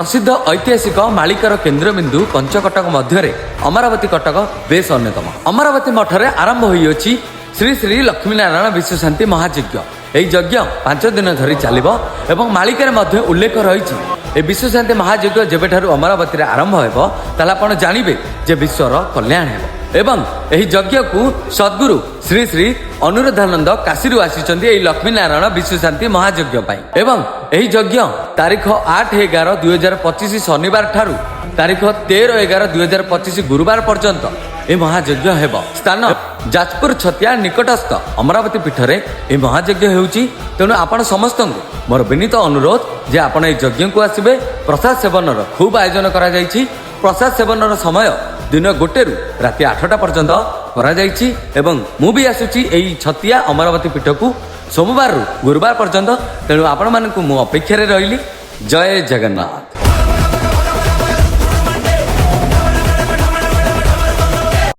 प्रसिद्ध ऐतिहासिक मालिकार केन्द्रबिंदु पंचकटक मध्य अमरावती कटक बेस अन्यतम। अमरावती मठरे आरंभ होइछि श्री श्री लक्ष्मीनारायण विश्वशांति महायज्ञ। यह यज्ञ 5 दिन धरी चलिबो एवं मालिकार मध्य उल्लेख रही ए विश्वशांति महायज्ञ जेबेठारु अमरावती आरंभ हेबो ताला आपण जानिबे जे विश्वर कल्याण हेबो। एवं यह यज्ञ को सद्गुरु श्री श्री अनुराधानंद काशीरू आसीचंदी एही लक्ष्मीनारायण विश्वशांति महायज्ञ पाई। एवं यह यज्ञ तारीख 8/11/2025 शनिवार ठारू तारीख 13/11/2025 गुरुवार पर्यंत ए महायज्ञ हेबो। स्थान जाजपुर छतिया निकटस्थ अमरावती पीठरे ए महायज्ञ हेउची। तेणु आपण समस्त मोर विनीत अनुरोध जे आपण ए यज्ञ को आसीबे। प्रसाद सेवनर खूब आयोजन करा जायछि। प्रसाद सेवनर समय दिन 1 रु राति 8टा पर्यंत करा जायछि एवं मु भी आसुची एही छतिया अमरावती पीठ को सोमवार रु गुरुवार पर्यंत। तेणु आपण मानकु मु अपेक्षा रे रहिली। जय जगन्नाथ।